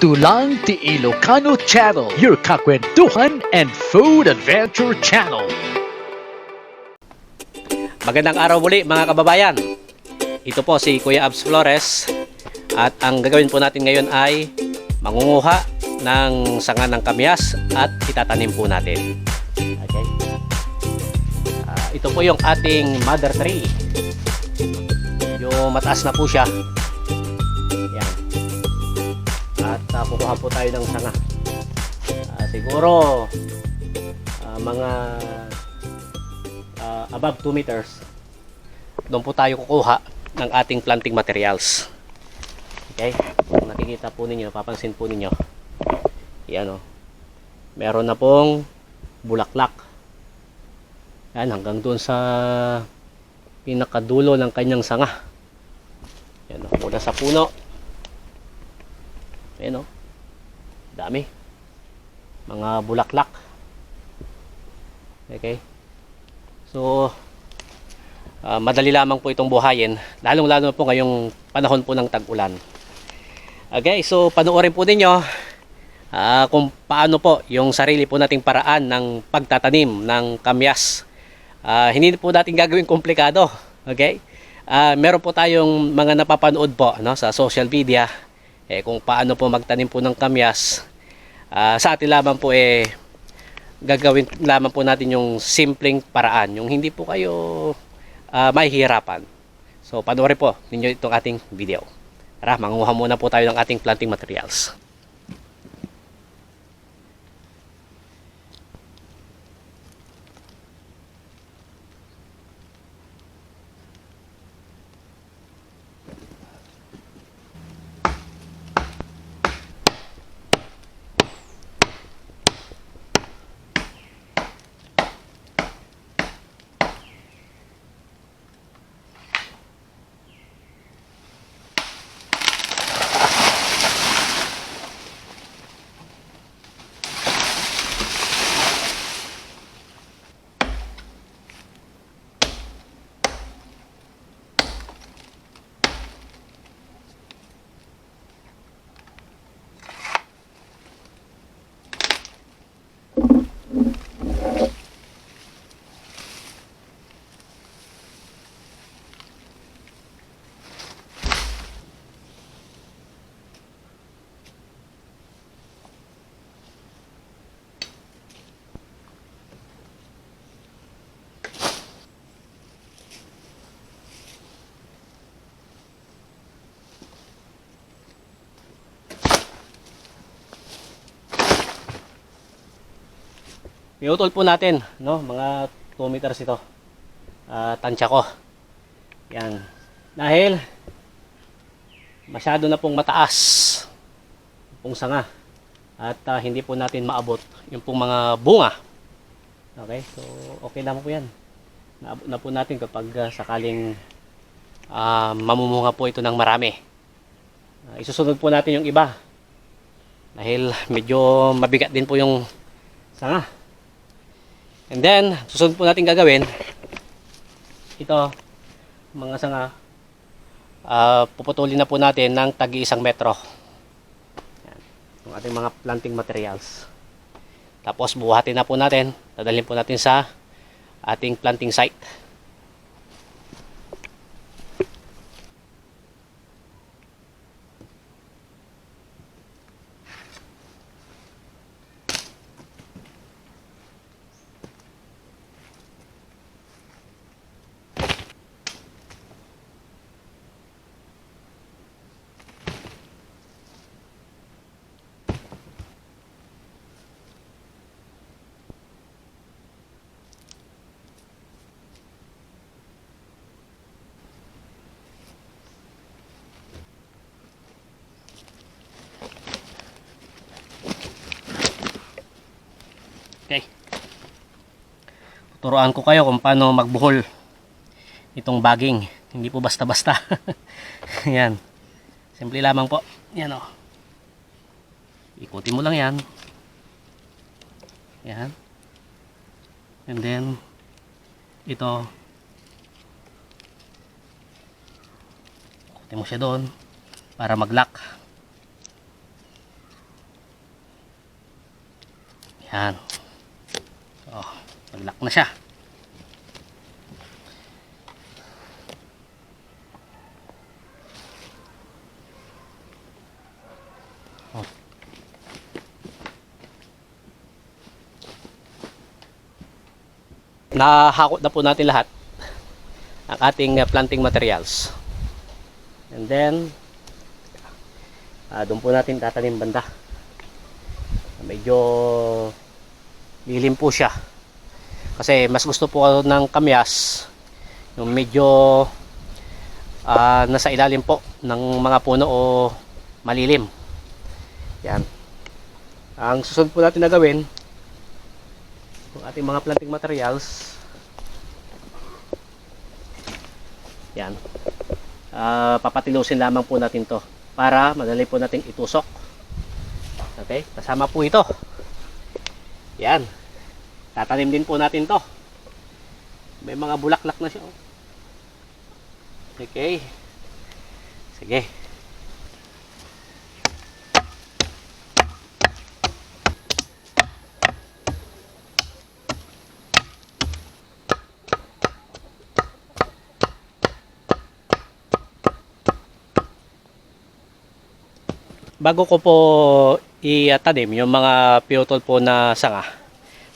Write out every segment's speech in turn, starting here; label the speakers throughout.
Speaker 1: Ito lang ti Ilocano Channel, your kakwentuhan and food adventure channel.
Speaker 2: Magandang araw muli mga kababayan. Ito po si Kuya Abs Flores at ang gagawin po natin ngayon ay mangunguha ng sanga ng kamyas at itatanim po natin. Okay. Ito po yung ating mother tree. Yung mataas na po siya. Yan. At kukuha po tayo ng sanga. Siguro mga above 2 meters. Doon po tayo kukuha ng ating planting materials. Okay? Kung nakikita po ninyo, papansin po ninyo. Yan o. Meron na pong bulaklak. Yan, hanggang doon sa pinakadulo ng kanyang sanga. Yan o. Mula sa puno. Ayan o. Dami. Mga bulaklak. Okay? So, madali lamang po itong buhayin. Lalong-lalo po ngayong panahon po ng tag-ulan. Okay? So, panoorin po ninyo kung paano po yung sarili po nating paraan ng pagtatanim ng kamyas. Hindi po natin gagawin komplikado. Okay? Meron po tayong mga napapanood po sa social media kung paano po magtanim po ng kamyas. Sa atin lamang po gagawin lamang po natin yung simpleng paraan, yung hindi po kayo mahihirapan. So panoorin po ninyo itong ating video. Tara, manguha muna po tayo ng ating planting materials. Iutol po natin, mga 2 meters ito. Tansya ko. Yan. Dahil masyado na pong mataas pong sanga at hindi po natin maabot yung pong mga bunga. Okay? So, okay lang po yan. Naabot na po natin kapag sakaling mamumunga po ito ng marami. Isusunod po natin yung iba. Dahil medyo mabigat din po yung sanga. And then, susunod po natin gagawin, ito, mga sanga, puputulin na po natin ng tagi 1 metro. Yan, yung ating mga planting materials. Tapos, buhatin na po natin, dadalhin po natin sa ating planting site. Okay. Turuan ko kayo kung paano magbuhol itong baging. Hindi po basta-basta. Yan. Simple lamang po. Yan o. Ikutin mo lang yan. Yan. And then, ito. Ikutin mo siya doon para mag-lock. Yan. Oh, nag-lock na siya. Oh. Nahakot na po natin lahat ang ating planting materials. And then doon po natin tatanim banda. Medyo lilim po siya. Kasi mas gusto po ako ng kamyas yung medyo nasa ilalim po ng mga puno o malilim. Yan. Ang susunod po natin na gawin, yung ating mga planting materials, yan, papatilusin lamang po natin to para madali po nating itusok. Okay, kasama po ito. Yan, tatanim din po natin to. May mga bulaklak na siya. Okay, sige. Bago ko po i-tanim yung mga piutol po na sanga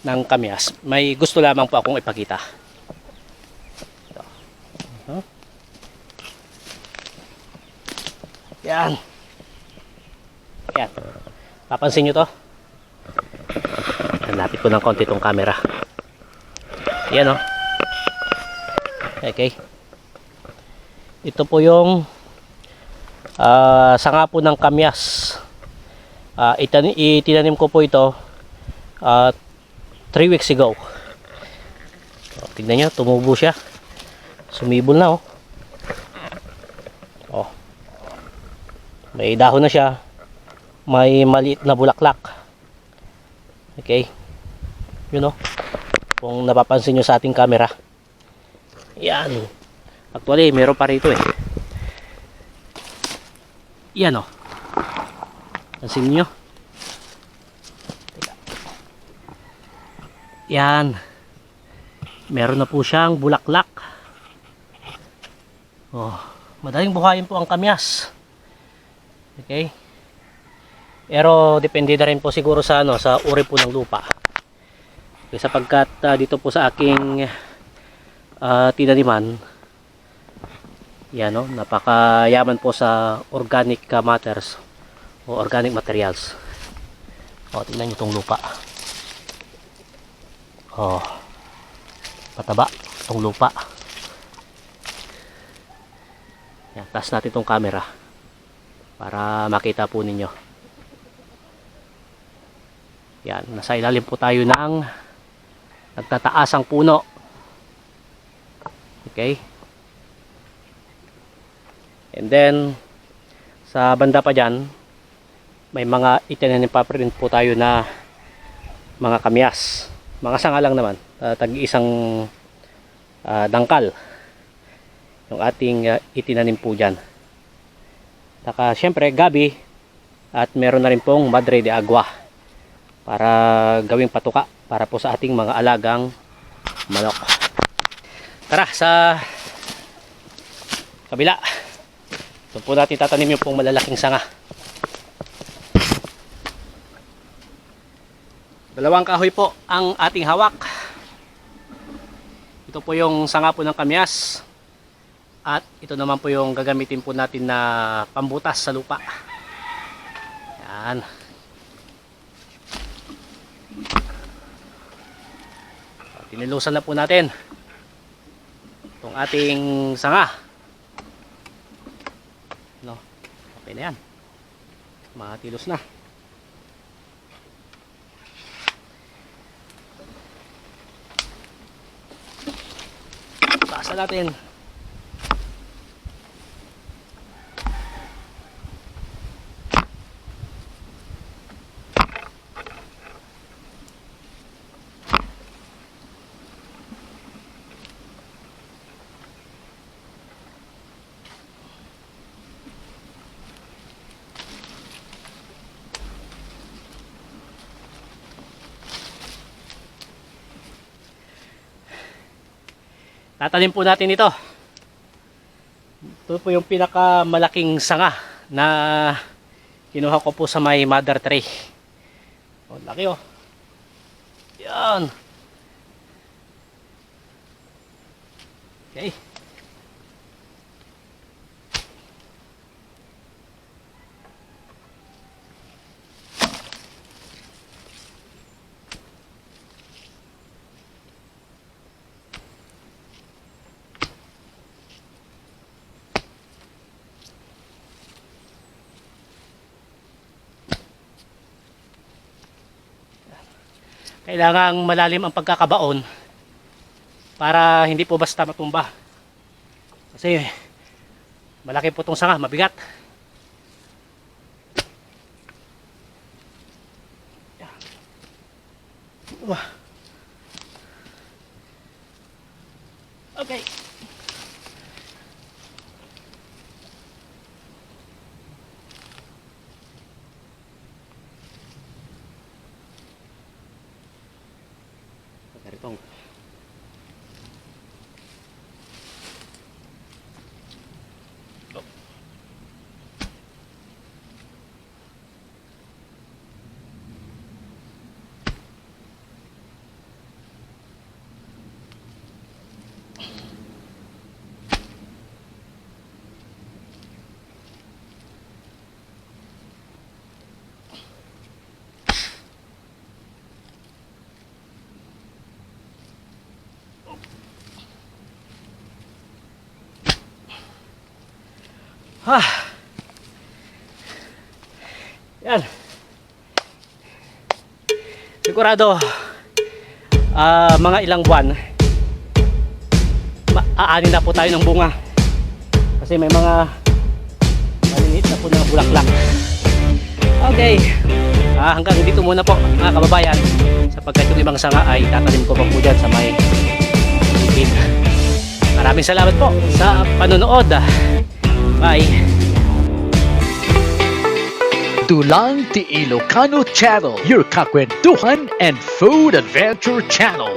Speaker 2: ng kamyas, may gusto lamang po akong ipakita. Ito. Yan. Yan. Papansin nyo to? Lapit ko ng konti itong camera. Yan o. Okay. Ito po yung sanga po ng kamyas. Itinanim ko po ito 3 weeks ago. Tignan nyo, tumubo siya. Sumibol na oh. May dahon na siya. May maliit na bulaklak. Okay. Yun kung napapansin nyo sa ating camera. Yan. Actually, meron pa rito Yan Pansin nyo. Yan. Meron na po siyang bulaklak. Oh, madaling buhayin po ang kamyas. Okay. Pero depende na rin po siguro sa sa uri po ng lupa. Okay, sapagkat dito po sa aking tinaniman, yan napakayaman po sa organic matters o organic materials. Tingnan nyo itong lupa. Pataba itong lupa. Yan, taas natin itong camera para makita po ninyo. Yan, nasa ilalim po tayo ng nagtataasang puno. Okay. And then sa banda pa dyan, may mga itinanim pa rin po tayo na mga kamyas. Mga sanga lang naman, tag-iisang dangkal yung ating itinanim po dyan. Saka syempre gabi, at meron na rin pong madre de agua para gawing patuka para po sa ating mga alagang manok. Tara sa kabila. Doon po natin tatanim yung pong malalaking sanga. Dalawang kahoy po ang ating hawak. Ito po yung sanga po ng kamyas. At ito naman po yung gagamitin po natin na pambutas sa lupa. Yan. Tinilusan na po natin itong ating sanga. Okay na yan. Matilos na. Taasan natin. tatanim po natin ito. Ito po yung pinakamalaking sanga na kinuha ko po sa may mother tray. Oh, laki oh. Yan. Okay. Kailangang malalim ang pagkakabaon para hindi po basta matumba. Kasi malaki po itong sanga, mabigat. Okay. Garitong. Yan. Sigurado mga ilang buwan aani na po tayo ng bunga. Kasi may mga maliliit na po na bulaklak. Okay. Hanggang dito muna po mga kababayan. Sapagkat yung ibang sanga ay tatanim ko pa po dyan sa may bukid. Maraming salamat po sa panonood. Bye.
Speaker 1: Dulang Ti Ilocano Channel, your kakwentuhan and food adventure channel.